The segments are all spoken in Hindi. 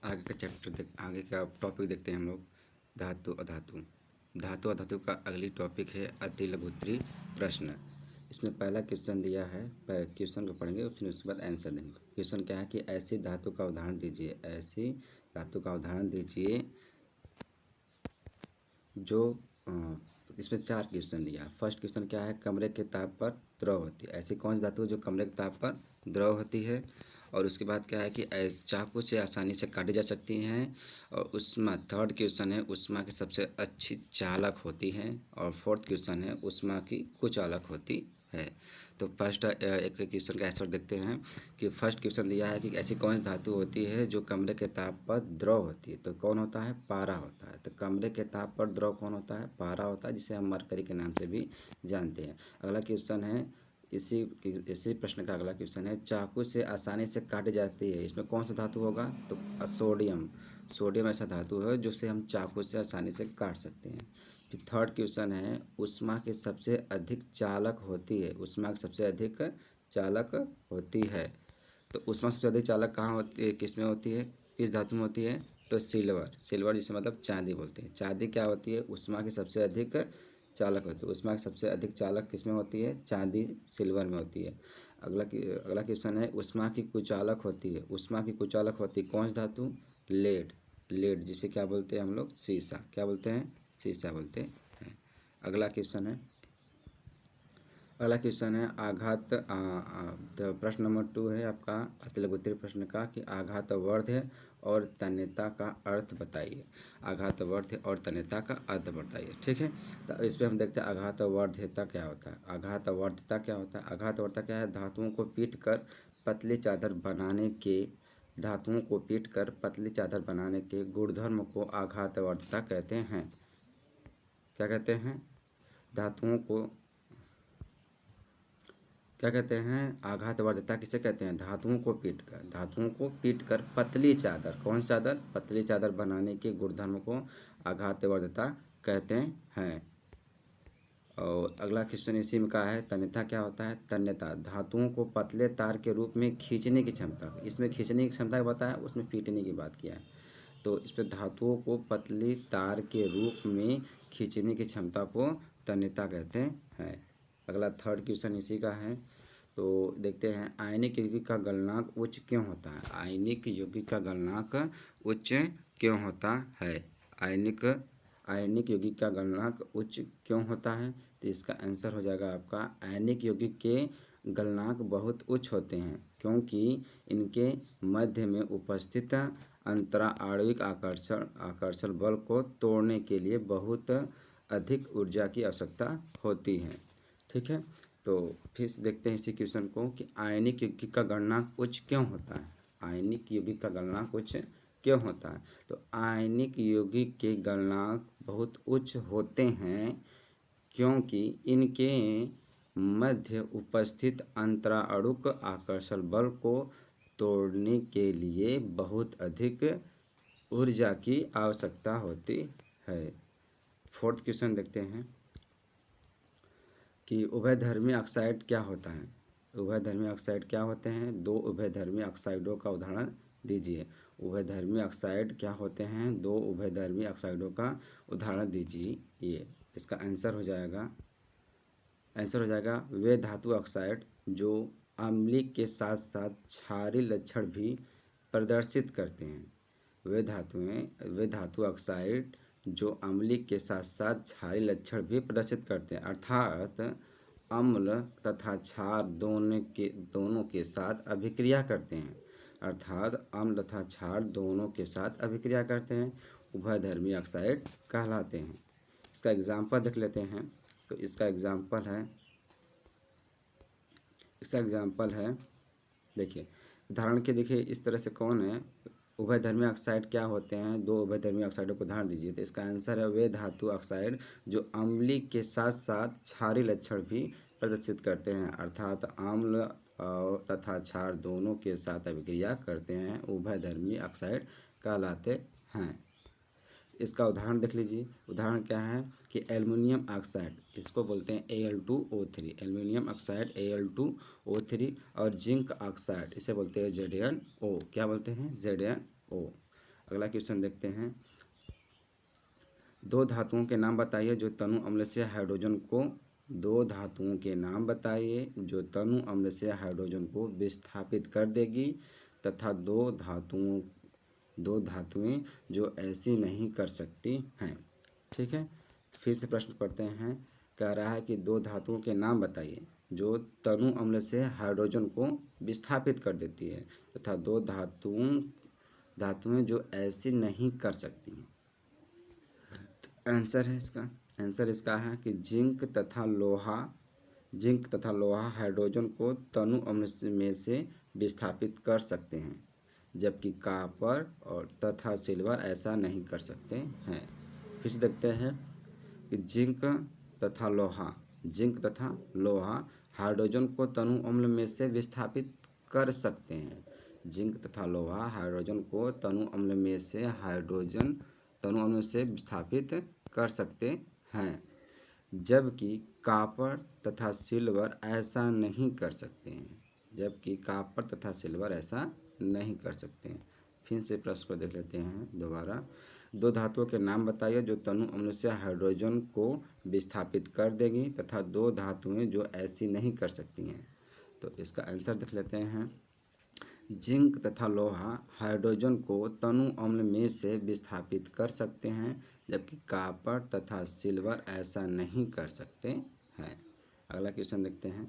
आगे का आगे का टॉपिक देखते हैं हम लोग। धातु अधातु। धातु अधातु का अगली टॉपिक है अति लघुत्तरी प्रश्न। इसमें पहला क्वेश्चन दिया है, क्वेश्चन को पढ़ेंगे फिर उसके बाद आंसर देंगे। क्वेश्चन क्या है कि ऐसी धातु का उदाहरण दीजिए, ऐसी धातु का उदाहरण दीजिए जो इसमें 4 क्वेश्चन दिया। फर्स्ट क्वेश्चन क्या है, कमरे के ताप पर द्रव होती है। ऐसी कौन सी धातु है जो कमरे के ताप पर द्रव होती है। और उसके बाद क्या है कि चाकू से आसानी से काटी जा सकती हैं। और उष्मा, थर्ड क्वेश्चन है उष्मा की सबसे अच्छी चालक होती है। और फोर्थ क्वेश्चन है उष्मा की कुचालक होती है। तो फर्स्ट एक क्वेश्चन का आंसर देखते हैं कि फर्स्ट क्वेश्चन दिया है कि ऐसी कौन सी धातु होती है जो कमरे के ताप पर द्रव होती है। तो कौन होता है, पारा होता है। तो कमरे के ताप पर द्रव कौन होता है, पारा होता है, जिसे हम मरकरी के नाम से भी जानते हैं। अगला क्वेश्चन है इसी प्रश्न का अगला क्वेश्चन है, चाकू से आसानी से काटी जाती है, इसमें कौन सा धातु होगा। तो सोडियम। सोडियम ऐसा धातु है जिसे हम चाकू से आसानी से काट सकते हैं। फिर थर्ड क्वेश्चन है उष्मा की सबसे अधिक चालक होती है। उष्मा की सबसे अधिक चालक होती है। तो उष्मा सबसे अधिक चालक कहाँ होती है, किस में होती है, किस धातु में होती है। तो सिल्वर। सिल्वर जिसे मतलब चांदी बोलते हैं। चांदी क्या होती है, उष्मा की सबसे अधिक चालक होती है। उष्मा की सबसे अधिक चालक किस में होती है, चांदी सिल्वर में होती है। अगला क्वेश्चन है उष्मा की कुचालक होती है। उष्मा की कुचालक होती है कौन सी धातु, लेड। लेड जिसे क्या बोलते हैं हम लोग, सीसा। क्या बोलते हैं, सीसा बोलते हैं। अगला क्वेश्चन है आघात। तो प्रश्न नंबर 2 है आपका अति लघुत्तरी प्रश्न का कि आघातवर्ध और तन्यता का अर्थ बताइए। आघातवर्ध और तन्यता का अर्थ बताइए, ठीक है। तो इस पर हम देखते हैं आघातवर्ध्यता क्या होता है। आघातवर्ध्यता क्या होता है, आघातवर्ध्यता क्या है, धातुओं को पीट कर पतली चादर बनाने के गुणधर्म को आघातवर्ध्यता कहते हैं। क्या कहते हैं, धातुओं को क्या कहते हैं, आघातवर्ध्यता किसे कहते हैं, धातुओं को पीट कर पतली चादर, कौन सी चादर, पतली चादर बनाने के गुणधर्म को आघातवर्ध्यता कहते हैं। और अगला क्वेश्चन इसी में का है, तन्यता क्या होता है। तन्यता धातुओं को पतले तार के रूप में खींचने की क्षमता। इसमें खींचने की क्षमता बताया, उसमें पीटने की बात किया है। तो इस पर धातुओं को पतली तार के रूप में खींचने की क्षमता को तन्यता कहते हैं। अगला थर्ड क्वेश्चन इसी का है। तो देखते हैं आयनिक यौगिक का गलनांक उच्च क्यों होता है। आयनिक यौगिक का गलनांक उच्च क्यों होता है। आयनिक यौगिक का गलनांक उच्च क्यों होता है। तो इसका आंसर हो जाएगा आपका, आयनिक यौगिक के गलनांक बहुत उच्च होते हैं क्योंकि इनके मध्य में उपस्थित अंतराणविक आकर्षण बल को तोड़ने के लिए बहुत अधिक ऊर्जा की आवश्यकता होती है, ठीक है। तो फिर से देखते हैं इसी क्वेश्चन को कि आयनिक यौगिक का गलनांक उच्च क्यों होता है। आयनिक यौगिक का गलनांक उच्च क्यों होता है। तो आयनिक यौगिक के गलनांक बहुत उच्च होते हैं क्योंकि इनके मध्य उपस्थित अंतराणुक आकर्षण बल को तोड़ने के लिए बहुत अधिक ऊर्जा की आवश्यकता होती है। फोर्थ क्वेश्चन देखते हैं कि उभयधर्मी ऑक्साइड क्या होता है। उभयधर्मी ऑक्साइड क्या होते हैं, दो उभयधर्मी ऑक्साइडों का उदाहरण दीजिए। उभयधर्मी ऑक्साइड क्या होते हैं, दो उभयधर्मी ऑक्साइडों का उदाहरण दीजिए। ये इसका आंसर हो जाएगा वे धातु ऑक्साइड जो अम्लीय के साथ साथ क्षारीय लक्षण भी प्रदर्शित करते हैं। वे धातु ऑक्साइड जो अम्लीय के साथ साथ क्षारीय लक्षण भी प्रदर्शित करते हैं, अर्थात अम्ल तथा क्षार दोनों के साथ अभिक्रिया करते हैं। उभयधर्मी ऑक्साइड कहलाते हैं। इसका एग्जाम्पल देख लेते हैं। तो इसका एग्जाम्पल है देखिए, उदाहरण के देखिए इस तरह से कौन है, उभयधर्मी ऑक्साइड क्या होते हैं, दो उभयधर्मी ऑक्साइडों को उदाहरण दीजिए। तो इसका आंसर है वे धातु ऑक्साइड जो अम्लीय के साथ साथ क्षारीय लक्षण भी प्रदर्शित करते हैं, अर्थात अम्ल तथा क्षार दोनों के साथ अभिक्रिया करते हैं, उभयधर्मी ऑक्साइड कहलाते हैं। इसका उदाहरण देख लीजिए। उदाहरण क्या है कि एल्युमिनियम ऑक्साइड, इसको बोलते हैं Al2O3। एल्युमिनियम ऑक्साइड Al2O3 और जिंक ऑक्साइड इसे बोलते हैं ZnO। क्या बोलते हैं, ZnO। अगला क्वेश्चन देखते हैं। दो धातुओं के नाम बताइए जो तनु अम्ल से हाइड्रोजन को दो धातुओं के नाम बताइए जो तनु अम्ल से हाइड्रोजन को विस्थापित कर देगी तथा दो धातुएं जो ऐसी नहीं कर सकती हैं। ठीक है, फिर से प्रश्न पढ़ते हैं। कह रहा है कि दो धातुओं के नाम बताइए जो तनु अम्ल से हाइड्रोजन को विस्थापित कर देती है तथा दो धातुएं जो ऐसी नहीं कर सकती हैं। आंसर इसका है कि जिंक तथा लोहा हाइड्रोजन को तनु अम्ल में से विस्थापित कर सकते हैं, जबकि कॉपर और तथा सिल्वर ऐसा नहीं कर सकते हैं। फिर से देखते हैं कि जिंक तथा लोहा हाइड्रोजन को तनु अम्ल में से विस्थापित कर सकते हैं। जिंक तथा लोहा हाइड्रोजन को तनु अम्ल में से विस्थापित कर सकते हैं, जबकि कॉपर तथा सिल्वर ऐसा नहीं कर सकते हैं। फिर से प्रश्न को देख लेते हैं दोबारा। दो धातुओं के नाम बताइए जो तनु अम्ल से हाइड्रोजन को विस्थापित कर देगी तथा दो धातुएं जो ऐसी नहीं कर सकती हैं। तो इसका आंसर देख लेते हैं। जिंक तथा लोहा हाइड्रोजन को तनु अम्ल में से विस्थापित कर सकते हैं, जबकि कॉपर तथा सिल्वर ऐसा नहीं कर सकते हैं। अगला क्वेश्चन देखते हैं।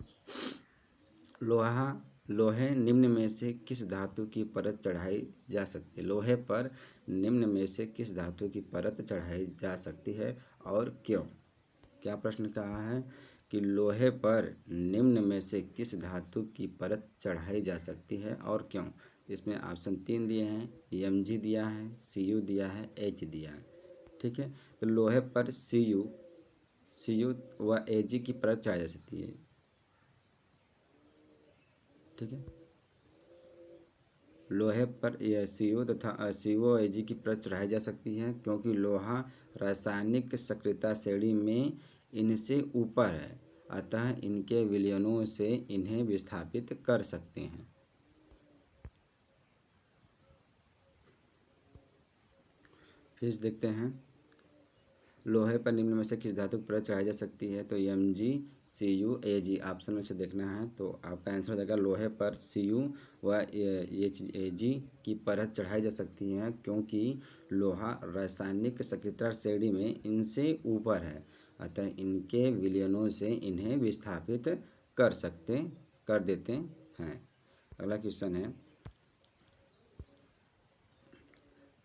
लोहे निम्न में से किस धातु की परत चढ़ाई जा सकती है? लोहे पर निम्न में से किस धातु की परत चढ़ाई जा सकती है और क्यों? क्या प्रश्न कहा है कि लोहे पर निम्न में से किस धातु की परत चढ़ाई जा सकती है और क्यों? इसमें ऑप्शन 3 दिए हैं, Mg दिया है, Cu दिया है, H दिया है। ठीक है, तो लोहे पर Cu व Ag की परत चढ़ाई जा सकती है। ठीक है, लोहे पर Cu व Ag की परत चढ़ाई जा सकती है क्योंकि लोहा रासायनिक सक्रियता श्रेणी में इनसे ऊपर है, अतः इनके विलयनों से इन्हें विस्थापित कर सकते हैं। फिर देखते हैं। लोहे पर निम्न में से किस धातु की परत चढ़ाई जा सकती है? तो Mg, Cu, Ag ऑप्शन में से देखना है। तो आपका आंसर हो जाएगा लोहे पर Cu व Ag की परत चढ़ाई जा सकती है क्योंकि लोहा रासायनिक सक्रियता श्रेणी में इनसे ऊपर है, अतः इनके विलयनों से इन्हें विस्थापित कर देते हैं। अगला क्वेश्चन है।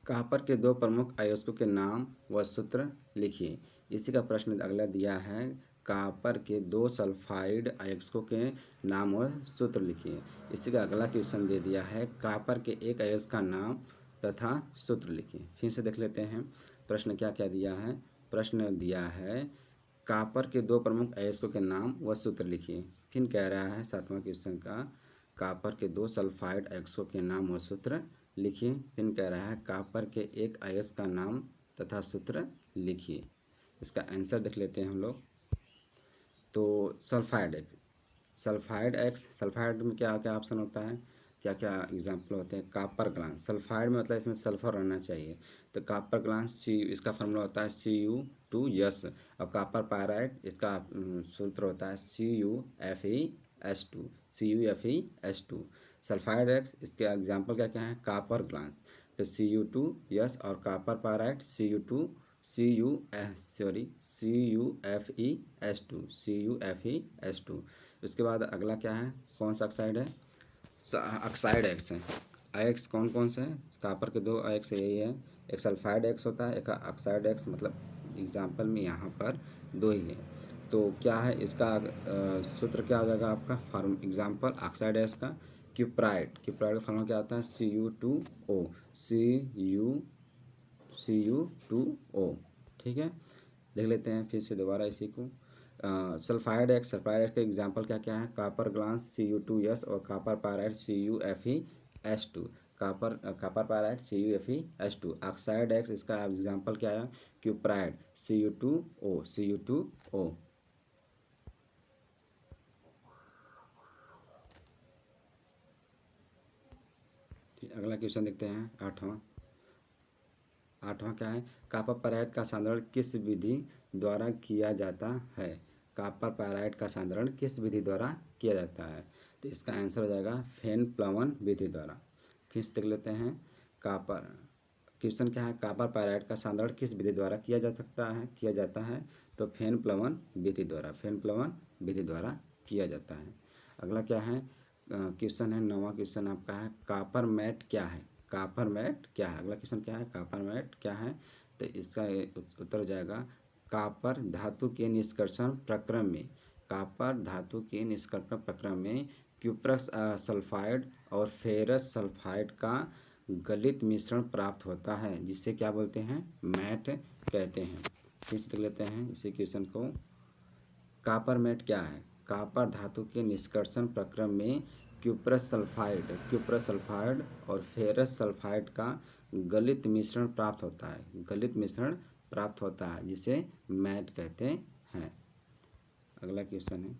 कॉपर के दो प्रमुख अयस्कों के नाम व सूत्र लिखिए। इसी का प्रश्न अगला दिया है। कॉपर के दो सल्फाइड अयस्कों के नाम व सूत्र लिखिए। इसी का अगला क्वेश्चन दे दिया है। कॉपर के एक अयस्क का नाम तथा सूत्र लिखिए। फिर से देख लेते हैं प्रश्न क्या क्या दिया है। प्रश्न दिया है कॉपर के दो प्रमुख अयस्कों के नाम व सूत्र लिखिए। फिर कह रहा है 7वां क्वेश्चन का कॉपर के दो सल्फाइड अयस्कों के नाम व सूत्र लिखिए। फिर कह रहा है कॉपर के एक अयस्क का नाम तथा सूत्र लिखिए। इसका आंसर देख लेते हैं हम लोग। तो सल्फाइड में क्या क्या ऑप्शन होता है, क्या क्या एग्जाम्पल होते हैं? कॉपर ग्लास, सल्फाइड में मतलब इसमें सल्फर रहना चाहिए, तो कॉपर ग्लास इसका फॉर्मूला होता है Cu2S। और कॉपर पायराइड इसका सूत्र होता है CuFeS2। सल्फाइड एक्स इसके एग्जाम्पल क्या क्या है? कॉपर ग्लास, तो Cu2S और कॉपर पायराइड CuFeS2। उसके बाद अगला क्या है? कौन सा ऑक्साइड है? ऑक्साइड एक्स है। एक्स कौन कौन से हैं? कॉपर के दो एक्स यही है, एक सल्फाइड एक्स होता है, एक ऑक्साइड एक्स। मतलब एग्जाम्पल में यहाँ पर दो ही है। तो क्या है इसका सूत्र क्या हो जाएगा आपका? एग्जाम्पल ऑक्साइड एक्स का क्यूप्राइड का फॉर्मूला क्या आता है? Cu2O। ठीक है, देख लेते हैं फिर से दोबारा इसी को। सल्फाइड एक्स के एग्जाम्पल क्या क्या है? कॉपर ग्लास Cu2S और copper pyrite CuFeS2। Copper pyrite CuFeS2। Oxide x इसका एग्जाम्पल क्या है? क्यूप्राइड Cu2O। अगला क्वेश्चन देखते हैं 8वां। 8वां क्या है, कॉपर पैराइड का सांद्रण किस विधि द्वारा किया जाता है? कॉपर पैराइड का सांद्रण किस विधि द्वारा किया जाता है? तो इसका आंसर हो जाएगा फेन प्लवन विधि द्वारा। फिर से देख लेते हैं, कॉपर क्वेश्चन क्या है, कॉपर पैराइड का सांद्रण किस विधि द्वारा किया जाता है? तो फेन प्लवन विधि द्वारा, फेन प्लवन विधि द्वारा किया जाता है। अगला क्या है, क्वेश्चन है 9वां क्वेश्चन आपका है, कॉपर मैट क्या है? कॉपर मैट क्या है? अगला क्वेश्चन क्या है, कॉपर मैट क्या है? तो इसका उत्तर हो जाएगा कॉपर धातु के निष्कर्षण प्रक्रम में, कॉपर धातु के निष्कर्षण प्रक्रम में क्यूप्रस सल्फाइड और फेरस सल्फाइड का गलित मिश्रण प्राप्त होता है, जिसे क्या बोलते हैं? मैट कहते हैं। फिर से देख लेते हैं इसी क्वेश्चन को, कॉपर मैट क्या है? कॉपर धातु के निष्कर्षण प्रक्रम में क्यूप्रस सल्फाइड और फेरस सल्फाइड का गलित मिश्रण प्राप्त होता है, जिसे मैट कहते हैं। अगला क्वेश्चन है,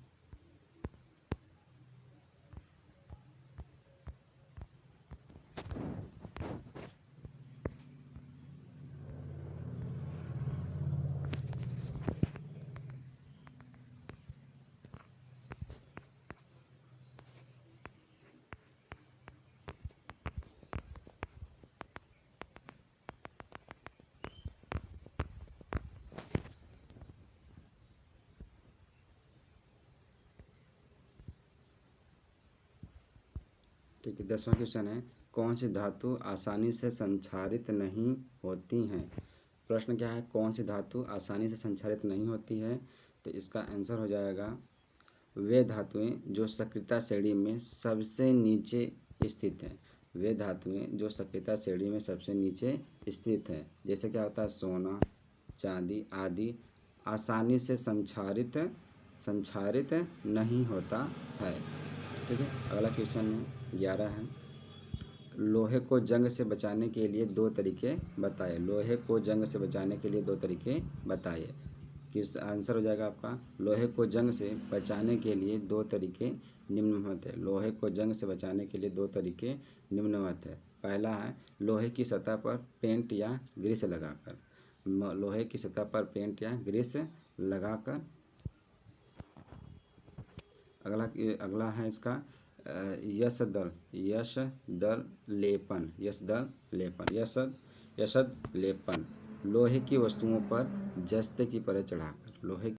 ठीक है। 10वां क्वेश्चन है, कौन सी धातु आसानी से संक्षारित नहीं होती हैं? प्रश्न क्या है, कौन सी धातु आसानी से संक्षारित नहीं होती है? तो इसका आंसर हो जाएगा वे धातुएं जो सक्रियता श्रेणी में सबसे नीचे स्थित हैं। वे धातुएं जो सक्रियता श्रेणी में सबसे नीचे स्थित हैं, जैसे क्या होता है, सोना, चांदी आदि आसानी से संक्षारित नहीं होता है। ठीक है। अगला क्वेश्चन है 11 है, लोहे को जंग से बचाने के लिए दो तरीके बताइए। लोहे को जंग से बचाने के लिए दो तरीके बताइए। किस आंसर हो जाएगा आपका, लोहे को जंग से बचाने के लिए दो तरीके निम्नवत है। लोहे को जंग से बचाने के लिए दो तरीके निम्नवत है। पहला है लोहे की सतह पर पेंट या ग्रीस लगाकर, लोहे की सतह पर पेंट या ग्रीस लगाकर। अगला है इसका यशद लेपन, लोहे की वस्तुओं पर जस्ते की परत चढ़ाकर, लोहे